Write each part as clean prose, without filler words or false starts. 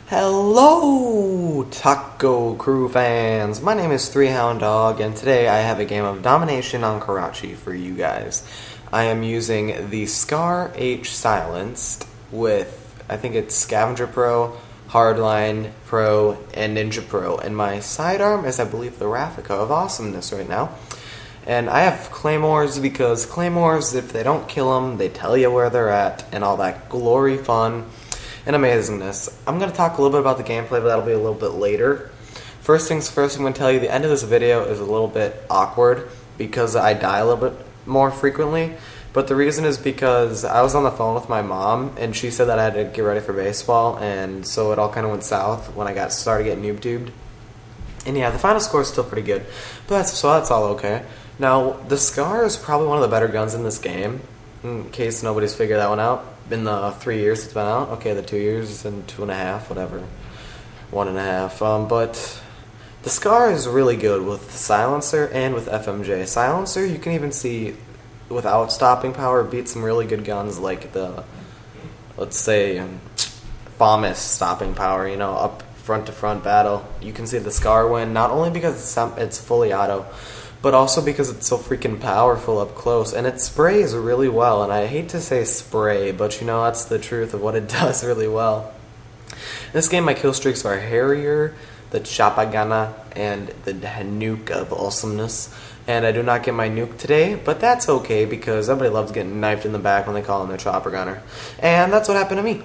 Hello, THETACOCREW fans! My name is ThreeHoundDawg, and today I have a game of Domination on Karachi for you guys. I am using the Scar H Silenced with, I think it's Scavenger PRO, Hardline PRO, and Ninja PRO, and my sidearm is, I believe, the Raffica of Awesomeness right now. And I have Claymores because Claymores, if they don't kill them, they tell you where they're at, and all that glory fun and amazingness. I'm going to talk a little bit about the gameplay, but that'll be a little bit later. First things first, I'm going to tell you the end of this video is a little bit awkward because I die a little bit more frequently. But the reason is because I was on the phone with my mom, and she said that I had to get ready for baseball, and so it all kind of went south when I started getting noob-tubed. And yeah, the final score is still pretty good, but that's all okay. Now, the Scar is probably one of the better guns in this game, in case nobody's figured that one out. In the 3 years it's been out. Okay, the 2 years and 2.5, whatever. 1.5. But the Scar is really good with Silencer and with FMJ. Silencer, you can even see, without stopping power, beat some really good guns like the, let's say, FAMAS stopping power, you know, up front to front battle. You can see the Scar win, not only because it's fully auto, but also because it's so freaking powerful up close, and it sprays really well, and I hate to say spray, but you know, that's the truth of what it does really well. In this game, my Killstreaks are Harrier, the Chapagana, and the Nuke of Awesomeness, and I do not get my Nuke today, but that's okay, because everybody loves getting knifed in the back when they call him their Chopper Gunner, and that's what happened to me.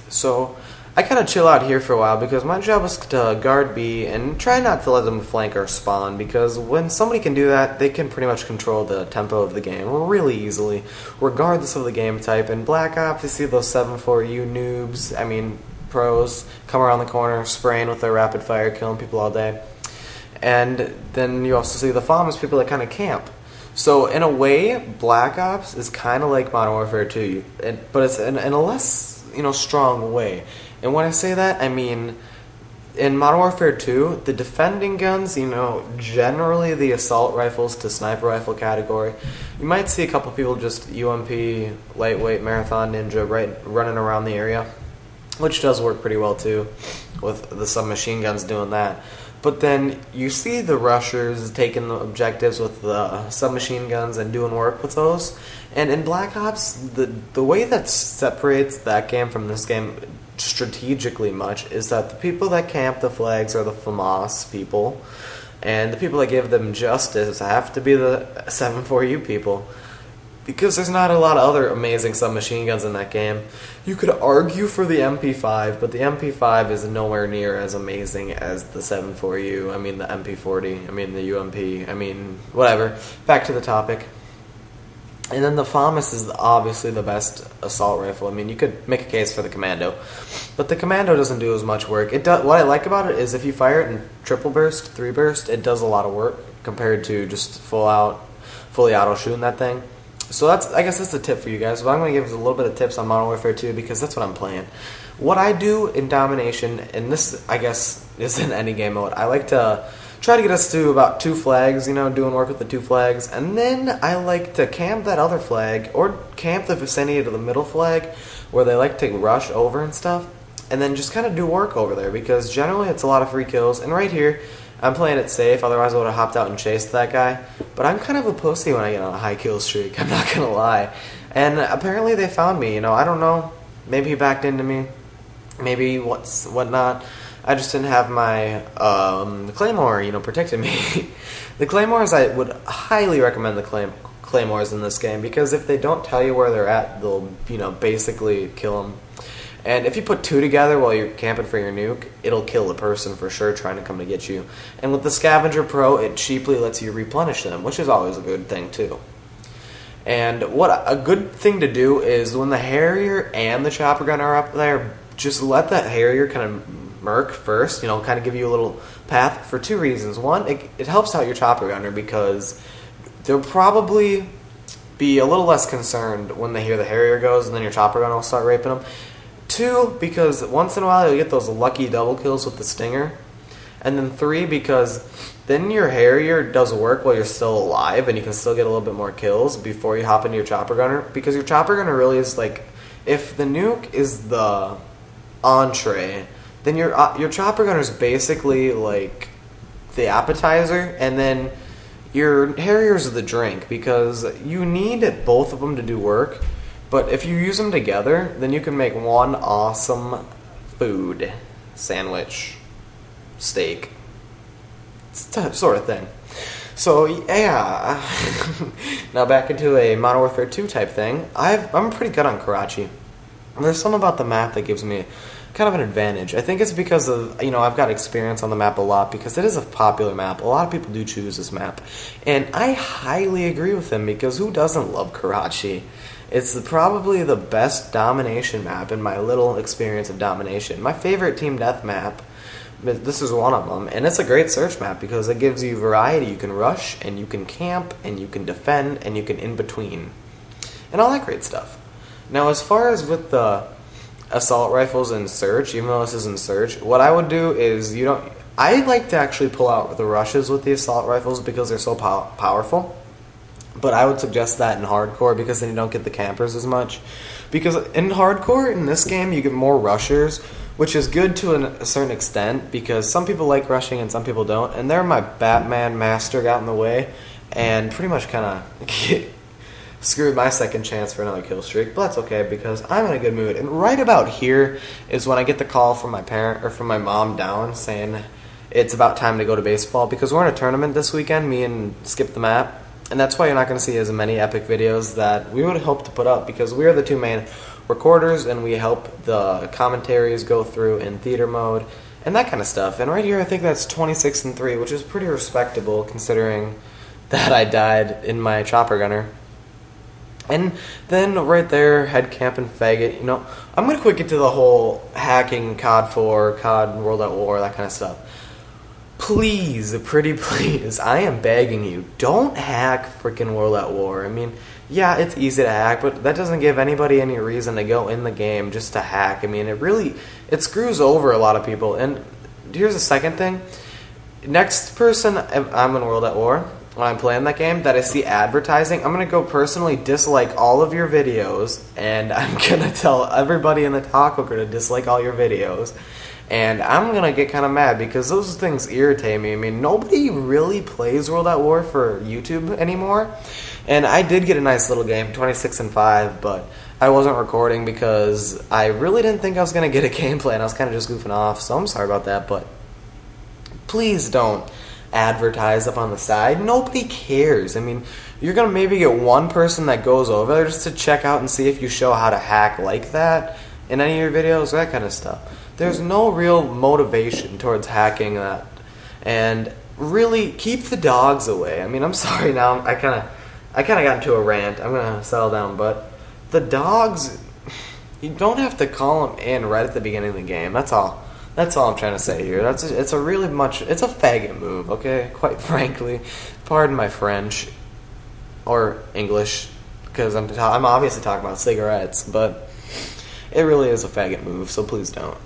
So I kind of chill out here for a while because my job is to guard B and try not to let them flank or spawn, because when somebody can do that, they can pretty much control the tempo of the game really easily, regardless of the game type. In Black Ops, you see those 7-4U noobs, I mean pros, come around the corner spraying with their rapid fire, killing people all day. And then you also see the FAMAS people that kind of camp. So in a way, Black Ops is kind of like Modern Warfare 2, but it's in a less, strong way. And when I say that, I mean, in Modern Warfare 2, the defending guns, generally the assault rifles to sniper rifle category, you might see a couple people just UMP, lightweight, marathon, ninja, running around the area, which does work pretty well too, with the submachine guns doing that. But then you see the rushers taking the objectives with the submachine guns and doing work with those. And in Black Ops, the way that separates that game from this game strategically much is that the people that camp the flags are the FAMAS people, and the people that give them justice have to be the 7-4U people, because there's not a lot of other amazing submachine guns in that game. You could argue for the MP5, but the MP5 is nowhere near as amazing as the 7-4U, I mean the MP40, I mean the UMP, I mean whatever. Back to the topic. And then the FAMAS is obviously the best assault rifle. I mean, you could make a case for the Commando, but the Commando doesn't do as much work. What I like about it is if you fire it in triple burst, 3 burst, it does a lot of work compared to just fully auto shooting that thing. So I guess that's a tip for you guys. But I'm going to give a little bit of tips on Modern Warfare 2 because that's what I'm playing. What I do in Domination, and this I guess is in any game mode, I like to try to get us to about 2 flags, doing work with the 2 flags, and then I like to camp that other flag, or camp the vicinity of the middle flag, where they like to rush over and stuff, and then just kind of do work over there, because generally it's a lot of free kills, and right here, I'm playing it safe, otherwise I would have hopped out and chased that guy, but I'm kind of a pussy when I get on a high kill streak, I'm not gonna lie, and apparently they found me, I don't know, maybe he backed into me, maybe whatnot. I just didn't have my Claymore, protecting me. The Claymores, I would highly recommend the Claymores in this game, because if they don't tell you where they're at, they'll, basically kill them. And if you put 2 together while you're camping for your nuke, it'll kill the person for sure trying to come to get you. And with the Scavenger PRO, it cheaply lets you replenish them, which is always a good thing too. And what a good thing to do is when the Harrier and the Chopper Gun are up there, just let that Harrier kind of merc first, kind of give you a little path for 2 reasons. One, it helps out your Chopper Gunner because they'll probably be a little less concerned when they hear the Harrier goes and then your Chopper Gunner will start raping them. 2, because once in a while you'll get those lucky double kills with the Stinger. And then 3, because then your Harrier does work while you're still alive and you can still get a little bit more kills before you hop into your Chopper Gunner, because your Chopper Gunner really is like, if the nuke is the entree then your chopper gunner is basically like the appetizer, and then your Harriers are the drink, because you need both of them to do work. But if you use them together, then you can make one awesome food sandwich, steak, sort of thing. So yeah, now back into a Modern Warfare 2 type thing. I'm pretty good on Karachi. There's something about the map that gives me kind of an advantage. I think it's because of, I've got experience on the map a lot, because it is a popular map. A lot of people do choose this map, and I highly agree with them, because who doesn't love Karachi? It's probably the best domination map in my little experience of domination. My favorite team death map, this is one of them, and it's a great search map because it gives you variety. You can rush, and you can camp, and you can defend, and you can in between, and all that great stuff. Now, as far as with the assault rifles in search, even though this is in search, what I would do is I like to actually pull out the rushes with the assault rifles because they're so powerful. But I would suggest that in hardcore, because then you don't get the campers as much. Because in hardcore, in this game, you get more rushers, which is good to a certain extent, because some people like rushing and some people don't. And there my Batman master got in the way and pretty much kind of screwed my second chance for another kill streak. But that's okay, because I'm in a good mood. And right about here is when I get the call from my parent, or from my mom down, saying it's about time to go to baseball, because we're in a tournament this weekend, me and Skip the Map. And that's why you're not going to see as many epic videos that we would hope to put up, because we are the two main recorders, and we help the commentaries go through in theater mode and that kind of stuff. And right here, I think that's 26-3, which is pretty respectable considering that I died in my chopper gunner. And then right there, head camp and faggot. I'm going to quick get to the whole hacking COD 4, COD World at War, that kind of stuff. Please, pretty please, I am begging you, don't hack freaking World at War. I mean, yeah, it's easy to hack, but that doesn't give anybody any reason to go in the game just to hack. I mean, it screws over a lot of people. And here's the second thing. Next person I'm in World at War, when I'm playing that game, that I see advertising, I'm going to go personally dislike all of your videos, and I'm going to tell everybody in the THETACOCREW to dislike all your videos. And I'm going to get kind of mad, because those things irritate me. I mean, nobody really plays World at War for YouTube anymore. And I did get a nice little game, 26-5, but I wasn't recording because I really didn't think I was going to get a gameplay, and I was kind of just goofing off, so I'm sorry about that. But please don't advertise up on the side. Nobody cares. I mean, you're going to maybe get one person that goes over there just to check out and see if you show how to hack like that in any of your videos, that kind of stuff. There's no real motivation towards hacking that. And really, keep the dogs away. I mean, I'm sorry now, I kind of got into a rant. I'm going to settle down, but the dogs, you don't have to call them in right at the beginning of the game. That's all I'm trying to say here. It's a faggot move, okay? Quite frankly. Pardon my French or English, because I'm obviously talking about cigarettes, but it really is a faggot move, so please don't.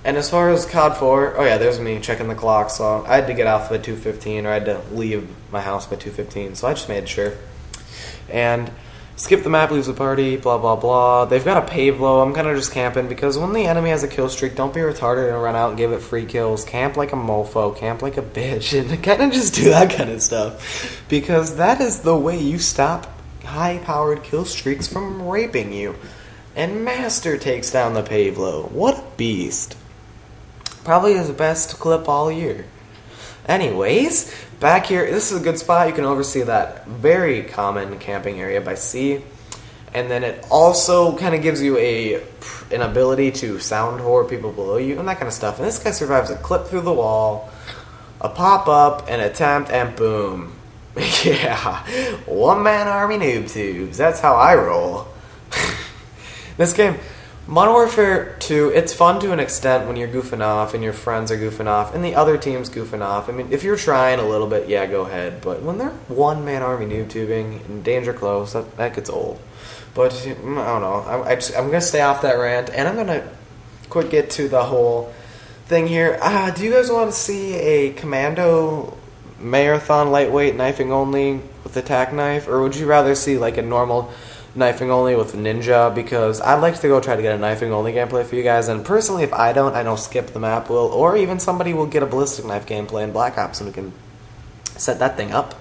And as far as COD 4, oh yeah, there's me checking the clock, so I had to get off by 2:15, or I had to leave my house by 2:15, so I just made sure. And Skip the Map leaves the party, blah blah blah. They've got a pave low. I'm kind of just camping, because when the enemy has a kill streak, don't be retarded and run out and give it free kills. Camp like a mofo, camp like a bitch, and kind of just do that kind of stuff, because that is the way you stop high-powered kill streaks from raping you. And Master takes down the pave low. What a beast. Probably his best clip all year. Anyways, back here, this is a good spot. You can oversee that very common camping area by sea. And then it also kind of gives you an ability to sound whore people below you and that kind of stuff. And this guy survives a clip through the wall, a pop-up, an attempt, and boom. Yeah, one-man army noob tubes. That's how I roll. This game, Modern Warfare 2, it's fun to an extent when you're goofing off and your friends are goofing off and the other team's goofing off. I mean, if you're trying a little bit, yeah, go ahead. But when they're one-man army noob tubing and danger close, that gets old. But, I don't know. I'm going to stay off that rant, and I'm going to quick get to the whole thing here. Do you guys want to see a commando marathon lightweight knifing only with a tack knife? Or would you rather see like a normal knifing only with Ninja, because I'd like to go try to get a knifing only gameplay for you guys, and personally if I don't, I know Skip the Map will, or even somebody will get a ballistic knife gameplay in Black Ops and we can set that thing up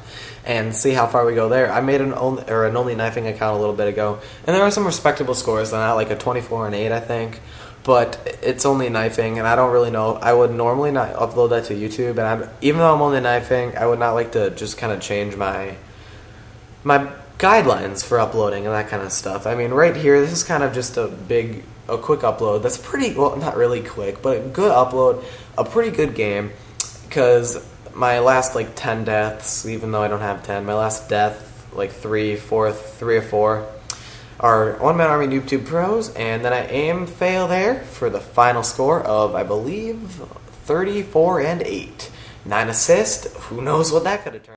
and see how far we go there. I made an only knifing account a little bit ago, and there are some respectable scores on that, like a 24 and 8 I think, but it's only knifing, and I don't really know. I would normally not upload that to YouTube, and even though I'm only knifing, I would not like to just kind of change my guidelines for uploading and that kind of stuff. I mean, right here, this is kind of just a quick upload. That's pretty, well, not really quick, but a good upload, a pretty good game, because my last, like, 10 deaths, even though I don't have 10, my last death, like, 3 or 4, are one-man army MW2 pros, and then I aim fail there for the final score of, I believe, 34 and 8. 9 assists, who knows what that could have turned.